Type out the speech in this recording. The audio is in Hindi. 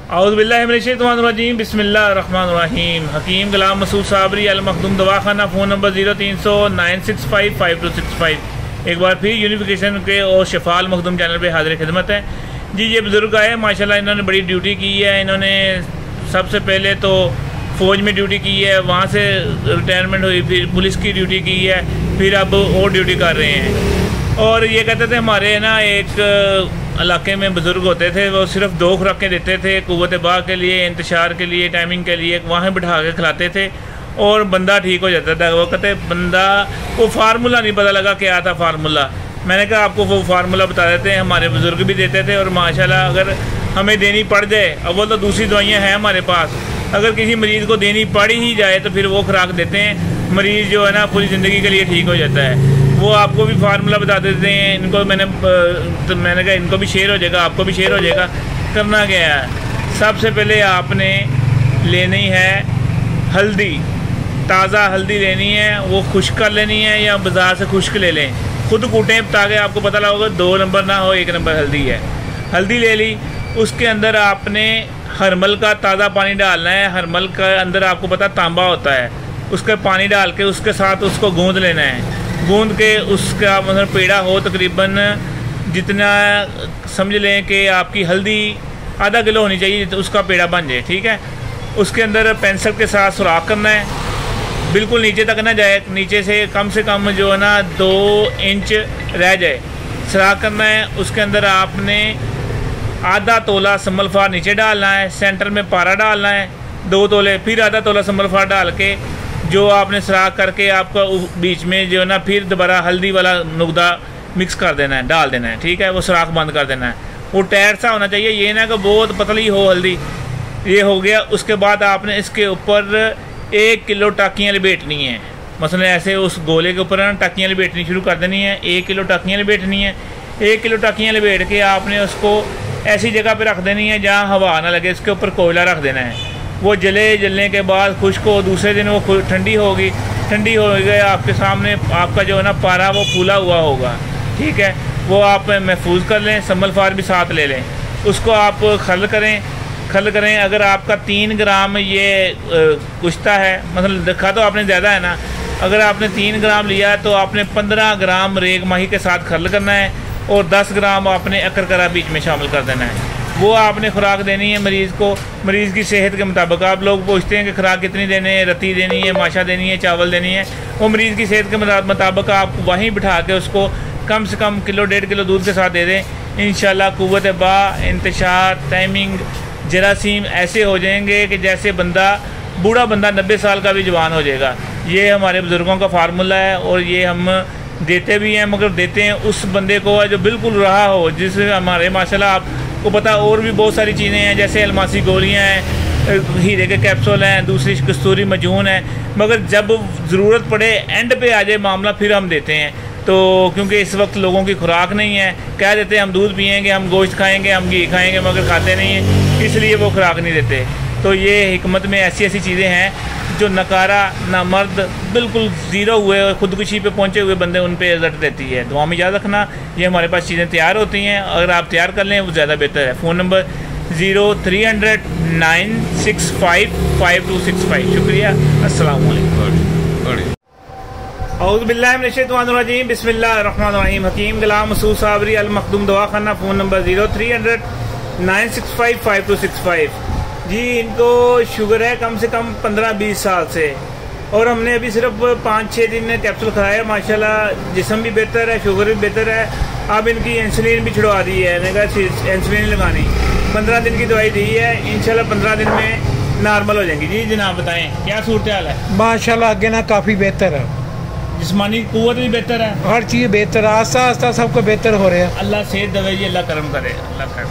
औज़ुबिल्लाहिमिनश्शैतानिर्रजीम बिस्मिल्लाहिर्रहमानिर्रहीम। हकीम गुलाम मसूद साबरी अल मखदूम दवाखाना, फ़ोन नंबर 0300-965-5265। एक बार फिर यूनिफिकेशन के और शफाल मखदूम चैनल पे हाजिर खिदमत है जी। ये बुज़ुर्ग आए माशाल्लाह, इन्होंने बड़ी ड्यूटी की है। इन्होंने सबसे पहले तो फ़ौज में ड्यूटी की है, वहाँ से रिटायरमेंट हुई, फिर पुलिस की ड्यूटी की है, फिर अब और ड्यूटी कर रहे हैं। और ये कहते थे हमारे ना एक इलाके में बुज़ुर्ग होते थे, वो सिर्फ 2 खुराकें देते थे क़ुव्वत बा के लिए, इंतशार के लिए, टाइमिंग के लिए, वहाँ बिठा के खिलाते थे और बंदा ठीक हो जाता था। वो कहते बंदा वो फार्मूला नहीं पता लगा क्या था फार्मूला। मैंने कहा आपको वो फार्मूला बता देते हैं, हमारे बुज़ुर्ग भी देते थे और माशाल्लाह अगर हमें देनी पड़ जाए, अब वो तो दूसरी दवाइयाँ हैं हमारे पास, अगर किसी मरीज़ को देनी पड़ ही जाए तो फिर वो खुराक देते हैं, मरीज़ जो है ना पूरी ज़िंदगी के लिए ठीक हो जाता है। वो आपको भी फार्मूला बता देते हैं। इनको मैंने कहा इनको भी शेयर हो जाएगा, आपको भी शेयर हो जाएगा। करना क्या है, सबसे पहले आपने लेनी है हल्दी, ताज़ा हल्दी लेनी है, वो खुश्क कर लेनी है या बाज़ार से खुश्क ले लें, खुद कूटें ताकि आपको पता लगा 2 नंबर ना हो, 1 नंबर हल्दी है। हल्दी ले ली, उसके अंदर आपने हरमल का ताज़ा पानी डालना है। हरमल का अंदर आपको पता तांबा होता है, उसका पानी डाल के उसके साथ उसको गूँध लेना है। गूंद के उसका मतलब पेड़ा हो तकरीबन जितना समझ लें कि आपकी हल्दी आधा किलो होनी चाहिए, तो उसका पेड़ा बन जाए, ठीक है। उसके अंदर पेंसिल के साथ सुराख करना है, बिल्कुल नीचे तक ना जाए, नीचे से कम जो है ना 2 इंच रह जाए, सुराख करना है। उसके अंदर आपने आधा तोला संबलफार नीचे डालना है, सेंटर में पारा डालना है 2 तोले, फिर आधा तोला संबलफार डाल के जो आपने सुराख करके आपका बीच में जो है ना फिर दोबारा हल्दी वाला नुकदा मिक्स कर देना है, डाल देना है, ठीक है। वो सुराख बंद कर देना है, वो टाइट सा होना चाहिए, ये ना कि बहुत पतली हो हल्दी। ये हो गया। उसके बाद आपने इसके ऊपर 1 किलो टाकियाँ लपेटनी है, मसलन ऐसे उस गोले के ऊपर ना टाकियाँ लपेटनी शुरू कर देनी है। 1 किलो टाकियाँ लपेटनी है। 1 किलो टाकियाँ लपेट के आपने उसको ऐसी जगह पर रख देनी है जहाँ हवा ना लगे, इसके ऊपर कोयला रख देना है। वो जलने के बाद खुश्क हो, दूसरे दिन वो ठंडी होगी, ठंडी हो गई आपके सामने आपका जो है ना पारा वो फूला हुआ होगा, ठीक है। वो आप महफूज कर लें, संबलफार भी साथ ले लें, उसको आप खल करें। अगर आपका 3 ग्राम ये कुश्ता है, मतलब देखा तो आपने ज़्यादा है ना, अगर आपने 3 ग्राम लिया तो आपने 15 ग्राम रेग माही के साथ खल करना है और 10 ग्राम आपने अकरकरा बीच में शामिल कर देना है। वो आपने खुराक देनी है मरीज़ को, मरीज़ की सेहत के मुताबिक। आप लोग पूछते हैं कि खुराक कितनी देनी है, रत्ती देनी है, माशा देनी है, चावल देनी है, वो मरीज़ की सेहत के मुताबिक आप वहीं बिठा के उसको कम से कम 1-1.5 किलो दूध के साथ दे दें। इंशाल्लाह क़ुव्वत बा, इंतशार, टाइमिंग, जरासीम ऐसे हो जाएंगे कि जैसे बूढ़ा बंदा 90 साल का भी जवान हो जाएगा। ये हमारे बुज़ुर्गों का फार्मूला है और ये हम देते भी हैं, मगर देते हैं उस बंदे को जो बिल्कुल रहा हो, जिससे हमारे माशाल्लाह आपको पता और भी बहुत सारी चीज़ें हैं, जैसे अलमासी गोलियां हैं, हीरे के कैप्सूल हैं, दूसरी कस्तूरी मजून है, मगर जब ज़रूरत पड़े एंड पे आ जाए मामला फिर हम देते हैं। तो क्योंकि इस वक्त लोगों की खुराक नहीं है, कह देते हैं हम दूध पिएंगे, हम गोश्त खाएंगे, हम घी खाएंगे, मगर खाते नहीं हैं, इसलिए वो खुराक नहीं देते। तो ये हिकमत में ऐसी चीज़ें हैं जो नकारा ना मर्द बिल्कुल ज़ीरो हुए और ख़ुदकुशी पे पहुँचे हुए बंदे उन पे रिजल्ट देती है। दुआ में याद रखना, ये हमारे पास चीज़ें तैयार होती हैं, अगर आप तैयार कर लें वो ज़्यादा बेहतर है। Phone number 0300-965-5265। शुक्रिया, अस्सलाम वालेकुम। औज़ुबिल्लाहिमिनश्शैतानिर्रजीम बिस्मिल्लाहिर्रहमानिर्रहीम। हकीम गुलाम मसूद साबरी अल मखदूम दवाखाना, फ़ोन नंबर 0300-965-5265। जी, इनको शुगर है कम से कम 15-20 साल से, और हमने अभी सिर्फ 5-6 दिन कैप्सूल खाया, माशाल्लाह जिस्म भी बेहतर है, शुगर भी बेहतर है। अब इनकी इंसुलिन भी छुड़वा दी है, मैंने कहा इंसुलिन लगानी, 15 दिन की दवाई दी है, इंशाल्लाह 15 दिन में नॉर्मल हो जाएंगी। जी जनाब बताएं क्या सूरत हाल है? माशाल्लाह आगे ना काफ़ी बेहतर है, जिस्मानी कुव्वत भी बेहतर है, हर चीज़ बेहतर है, आस्ता आस्ता सबको बेहतर हो रहा है। अल्लाह सेहत दवे जी, अल्लाह करम करे, अल्लाह करे।